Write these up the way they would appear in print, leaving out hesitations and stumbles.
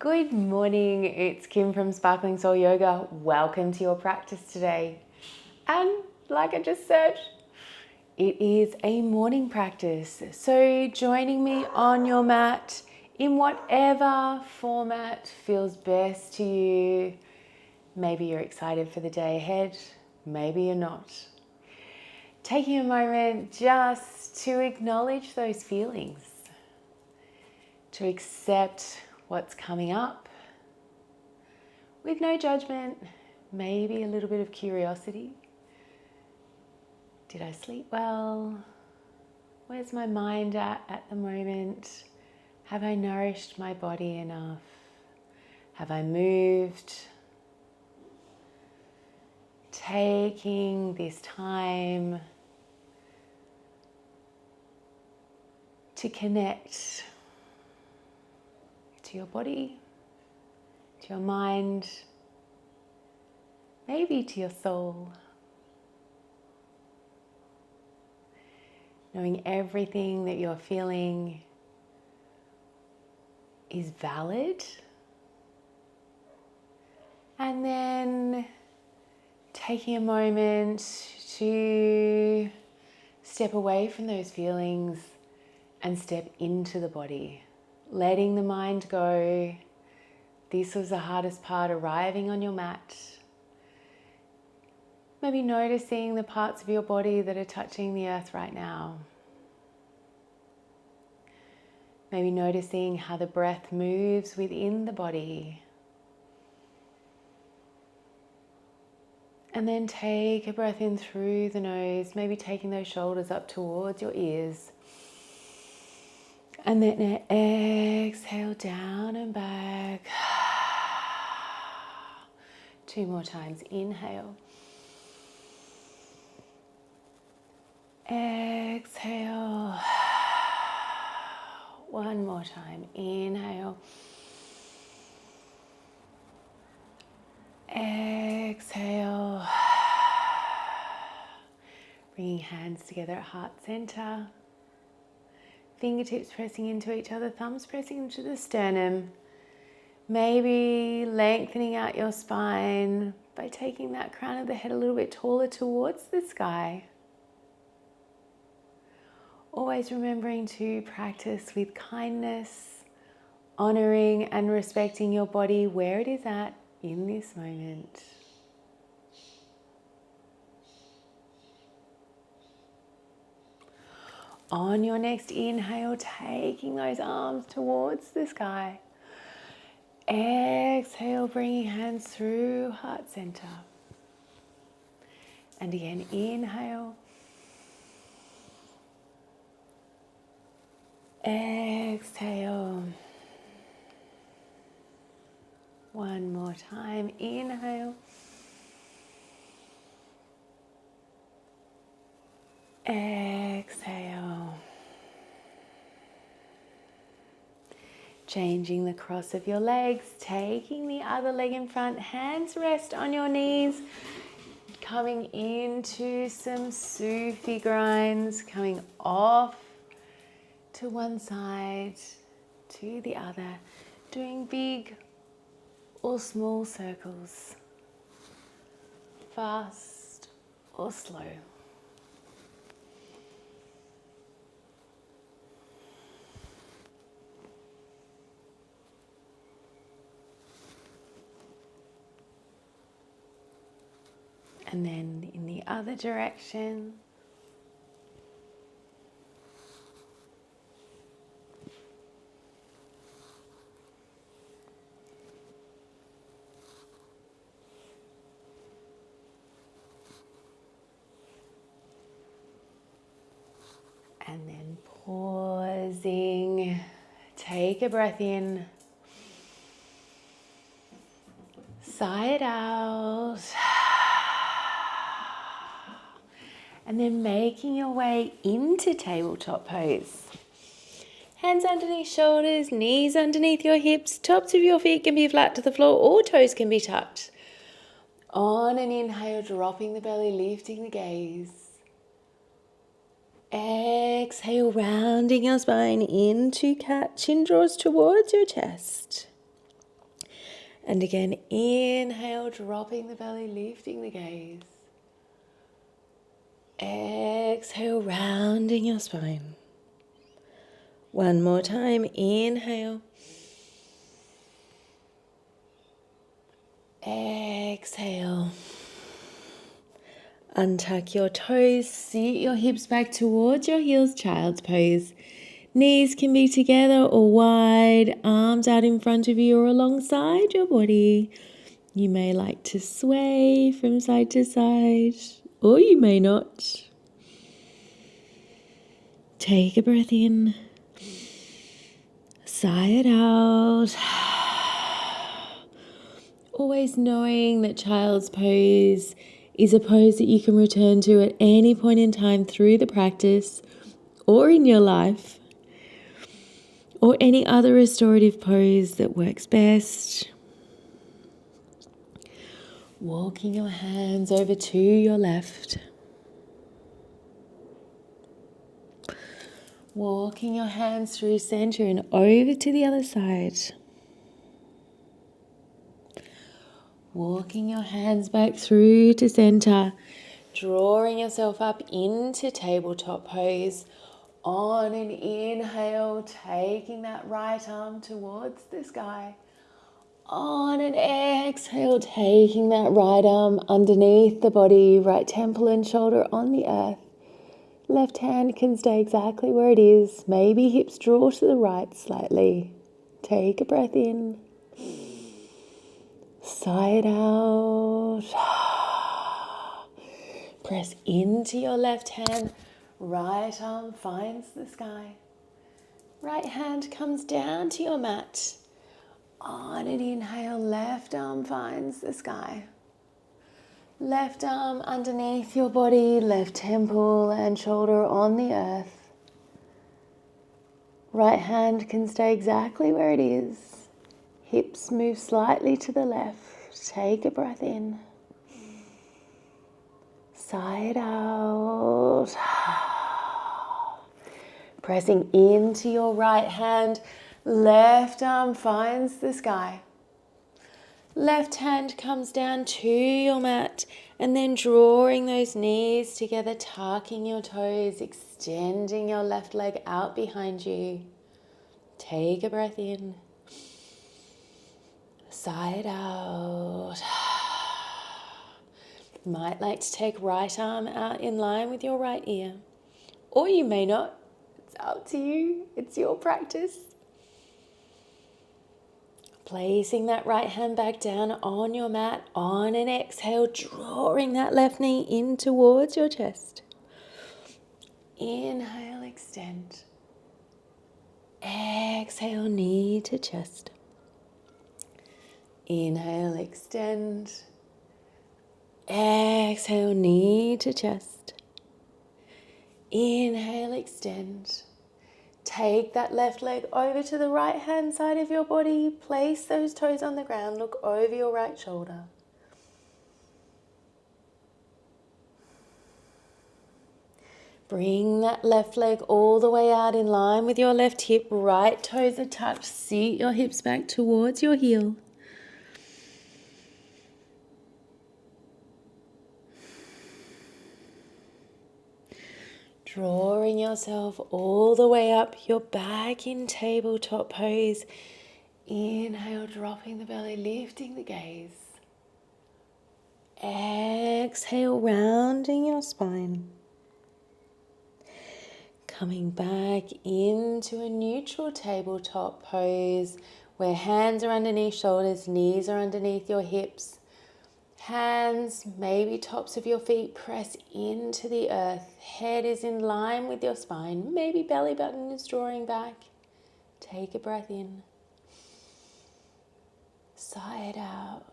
Good morning, it's Kim from Sparkling Soul Yoga. Welcome to your practice today. And like I just said, it is a morning practice. So joining me on your mat in whatever format feels best to you. Maybe you're excited for the day ahead, maybe you're not. Taking a moment just to acknowledge those feelings, to accept what's coming up with no judgment, maybe a little bit of curiosity. Did I sleep well? Where's my mind at the moment? Have I nourished my body enough? Have I moved? Taking this time to connect to your body, to your mind, maybe to your soul. Knowing everything that you're feeling is valid. And then taking a moment to step away from those feelings and step into the body. Letting the mind go. This was the hardest part, arriving on your mat. Maybe noticing the parts of your body that are touching the earth right now. Maybe noticing how the breath moves within the body. And then take a breath in through the nose, maybe taking those shoulders up towards your ears. And then exhale down and back. 2 more times. Inhale. Exhale. 1 more time. Inhale. Exhale. Bringing hands together at heart center. Fingertips pressing into each other, thumbs pressing into the sternum. Maybe lengthening out your spine by taking that crown of the head a little bit taller towards the sky. Always remembering to practice with kindness, honoring and respecting your body where it is at in this moment. On your next inhale, taking those arms towards the sky. Exhale, bringing hands through heart center. And again, inhale. Exhale. 1 more time. Inhale. Exhale. Changing the cross of your legs, taking the other leg in front, hands rest on your knees, coming into some Sufi grinds, coming off to one side, to the other, doing big or small circles, fast or slow. And then in the other direction. And then pausing, take a breath in, sigh it out. And then making your way into tabletop pose. Hands underneath shoulders, knees underneath your hips, tops of your feet can be flat to the floor or toes can be tucked. On an inhale, dropping the belly, lifting the gaze. Exhale, rounding your spine into cat, chin draws towards your chest. And again, inhale, dropping the belly, lifting the gaze. Exhale, rounding your spine. One more time, inhale. Exhale. Untuck your toes, seat your hips back towards your heels, child's pose. Knees can be together or wide, arms out in front of you or alongside your body. You may like to sway from side to side, or you may not. Take a breath in, sigh it out. Always knowing that child's pose is a pose that you can return to at any point in time through the practice or in your life, or any other restorative pose that works best. Walking your hands over to your left. Walking your hands through center and over to the other side. Walking your hands back through to center. Drawing yourself up into tabletop pose. On an inhale, taking that right arm towards the sky. On an exhale, taking that right arm underneath the body, right temple and shoulder on the earth. Left hand can stay exactly where it is. Maybe hips draw to the right slightly. Take a breath in. Sigh it out. Press into your left hand. Right arm finds the sky. Right hand comes down to your mat. On an inhale, left arm finds the sky. Left arm underneath your body, left temple and shoulder on the earth. Right hand can stay exactly where it is. Hips move slightly to the left. Take a breath in. Sigh it out. Pressing into your right hand, left arm finds the sky. Left hand comes down to your mat and then drawing those knees together, tucking your toes, extending your left leg out behind you. Take a breath in. Sigh it out. Might like to take right arm out in line with your right ear. Or you may not. It's up to you. It's your practice. Placing that right hand back down on your mat. On an exhale, drawing that left knee in towards your chest. Inhale, extend. Exhale, knee to chest. Inhale, extend. Exhale, knee to chest. Inhale, extend. Take that left leg over to the right hand side of your body. Place those toes on the ground. Look over your right shoulder. Bring that left leg all the way out in line with your left hip. Right toes are tucked. Seat your hips back towards your heel. Drawing yourself all the way up. You're back in tabletop pose. Inhale, dropping the belly, lifting the gaze. Exhale, rounding your spine. Coming back into a neutral tabletop pose where hands are underneath shoulders, knees are underneath your hips. Hands, maybe tops of your feet, press into the earth. Head is in line with your spine. Maybe belly button is drawing back. Take a breath in. Sigh it out.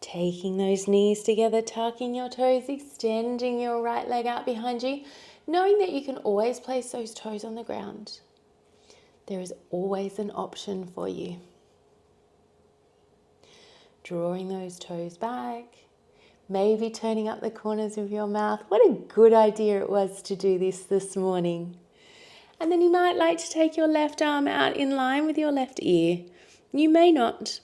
Taking those knees together, tucking your toes, extending your right leg out behind you, knowing that you can always place those toes on the ground. There is always an option for you. Drawing those toes back, maybe turning up the corners of your mouth. What a good idea it was to do this morning. And then you might like to take your left arm out in line with your left ear. You may not.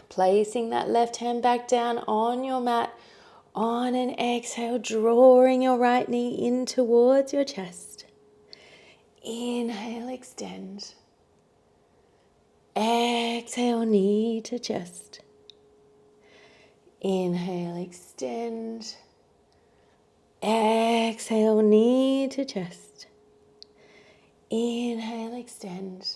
Placing that left hand back down on your mat. On an exhale, drawing your right knee in towards your chest. Inhale, extend. Exhale, knee to chest. Inhale, extend. Exhale, knee to chest. Inhale, extend.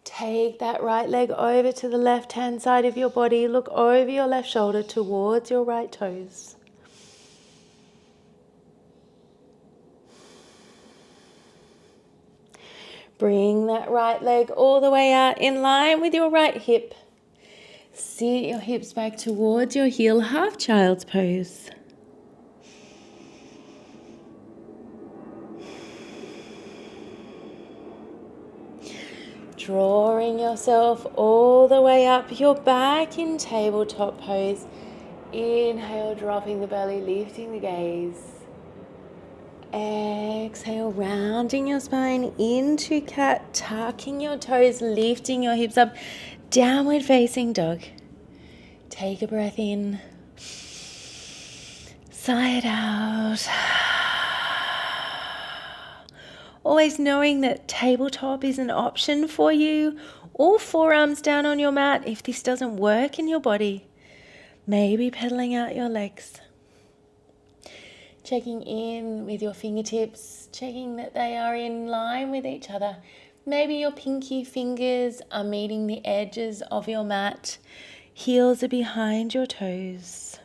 Take that right leg over to the left hand side of your body. Look over your left shoulder towards your right toes. Bring that right leg all the way out in line with your right hip. Sit your hips back towards your heel, half child's pose. Drawing yourself all the way up, you're back in tabletop pose. Inhale, dropping the belly, lifting the gaze. Exhale, rounding your spine into cat, tucking your toes, lifting your hips up, downward facing dog. Take a breath in, sigh it out. Always knowing that tabletop is an option for you, or forearms down on your mat if this doesn't work in your body. Maybe pedaling out your legs. Checking in with your fingertips, checking that they are in line with each other. Maybe your pinky fingers are meeting the edges of your mat. Heels are behind your toes.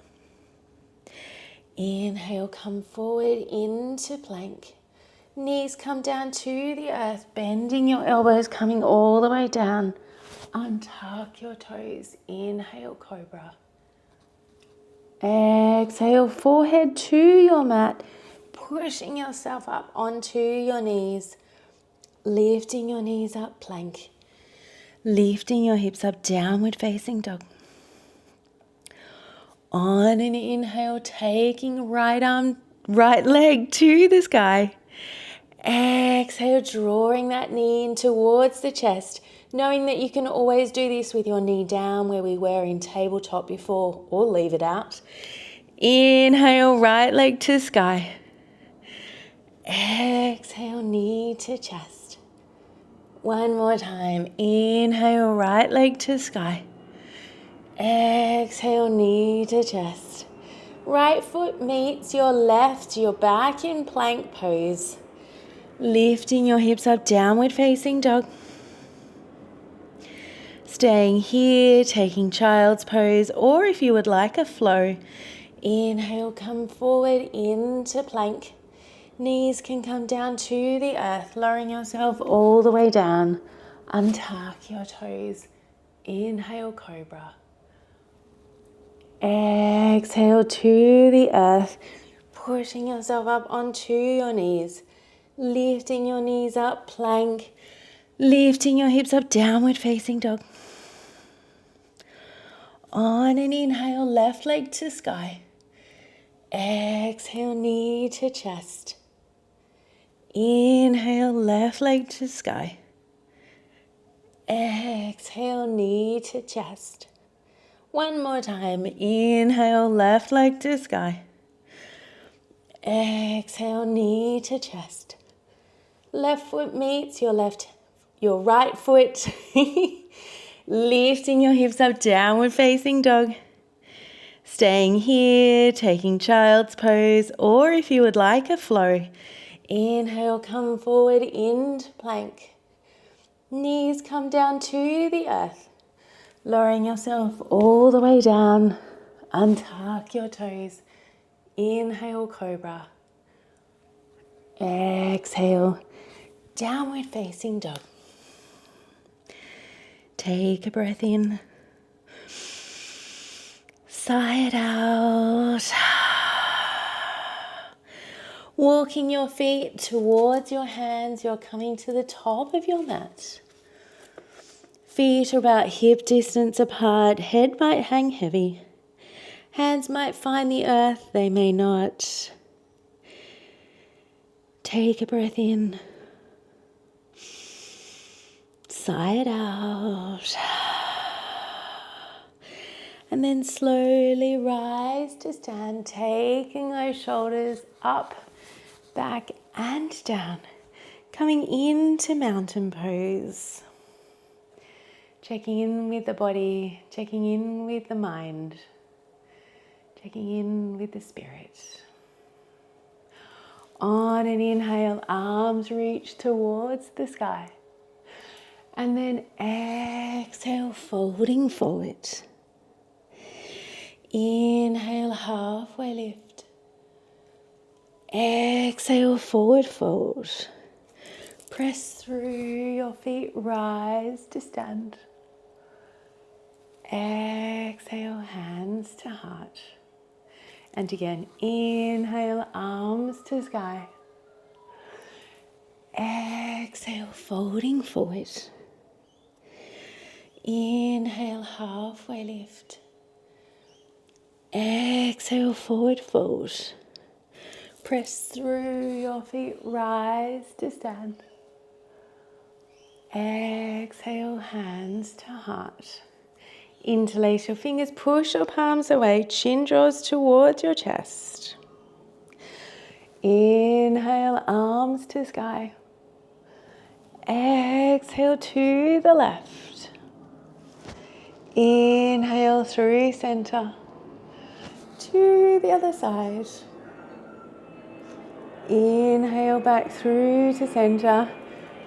Inhale, come forward into plank. Knees come down to the earth, bending your elbows, coming all the way down. Untuck your toes. Inhale, cobra. Exhale, forehead to your mat, pushing yourself up onto your knees, lifting your knees up, plank, lifting your hips up, downward facing dog. On an inhale, taking right leg to the sky. Exhale, drawing that knee in towards the chest, knowing that you can always do this with your knee down where we were in tabletop before, or leave it out. Inhale, right leg to sky. Exhale, knee to chest. One more time. Inhale, right leg to sky. Exhale, knee to chest. Right foot meets your left, you're back in plank pose. Lifting your hips up, downward facing dog. Staying here, taking child's pose, or if you would like a flow, inhale, come forward into plank. Knees can come down to the earth, lowering yourself all the way down. Untuck your toes. Inhale, cobra. Exhale to the earth, pushing yourself up onto your knees. Lifting your knees up, plank. Lifting your hips up, downward facing dog. On an inhale, left leg to sky. Exhale, knee to chest. Inhale, left leg to sky. Exhale, knee to chest. One more time. Inhale, left leg to sky. Exhale, knee to chest. Left foot meets your right foot. Lifting your hips up, downward facing dog. Staying here, taking child's pose, or if you would like a flow, inhale, come forward into plank. Knees come down to the earth, lowering yourself all the way down. Untuck your toes. Inhale, cobra. Exhale, downward facing dog. Take a breath in. Sigh it out. Walking your feet towards your hands, you're coming to the top of your mat. Feet are about hip distance apart, head might hang heavy. Hands might find the earth, they may not. Take a breath in. Sigh it out. And then slowly rise to stand, taking those shoulders up, back and down. Coming into mountain pose. Checking in with the body, checking in with the mind, checking in with the spirit. On an inhale, arms reach towards the sky. And then exhale, folding forward. Inhale, halfway lift. Exhale, forward fold. Press through your feet, rise to stand. Exhale, hands to heart. And again, inhale, arms to sky. Exhale, folding forward. Inhale, halfway lift. Exhale, forward fold. Press through your feet, rise to stand. Exhale, hands to heart. Interlace your fingers, push your palms away, chin draws towards your chest. Inhale, arms to sky. Exhale to the left. Inhale through center. To the other side. Inhale back through to center.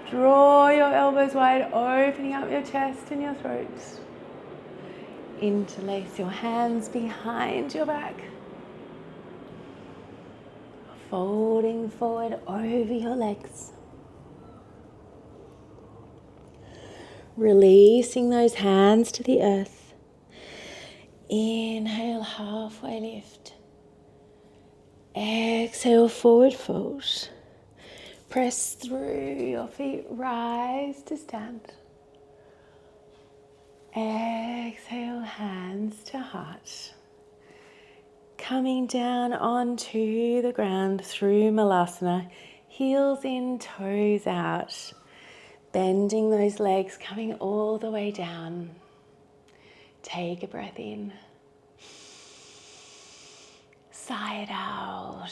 Draw your elbows wide, opening up your chest and your throat. Interlace your hands behind your back. Folding forward over your legs. Releasing those hands to the earth. Inhale, halfway lift. Exhale, forward fold. Press through your feet, rise to stand. Exhale, hands to heart. Coming down onto the ground through Malasana, heels in, toes out. Bending those legs, coming all the way down. Take a breath in. Sigh it out.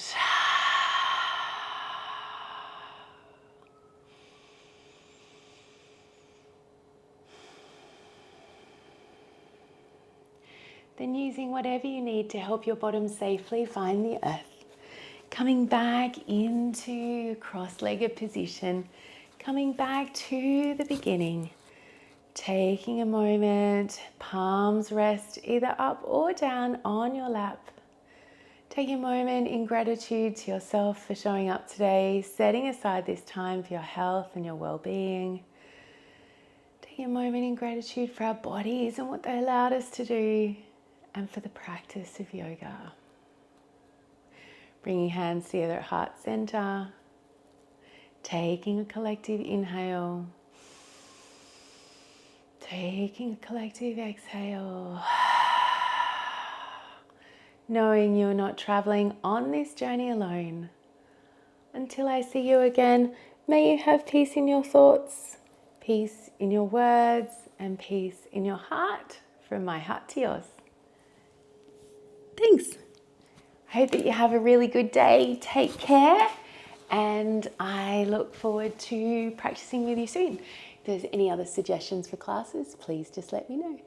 Then using whatever you need to help your bottom safely find the earth. Coming back into cross-legged position. Coming back to the beginning. Taking a moment, palms rest either up or down on your lap. Take a moment in gratitude to yourself for showing up today, setting aside this time for your health and your well-being. Take a moment in gratitude for our bodies and what they allowed us to do, and for the practice of yoga. Bringing hands together at heart center. Taking a collective inhale. Taking a collective exhale. Knowing you're not traveling on this journey alone. Until I see you again, may you have peace in your thoughts, peace in your words, and peace in your heart, from my heart to yours. Thanks. I hope that you have a really good day. Take care. And I look forward to practicing with you soon. If there's any other suggestions for classes, please just let me know.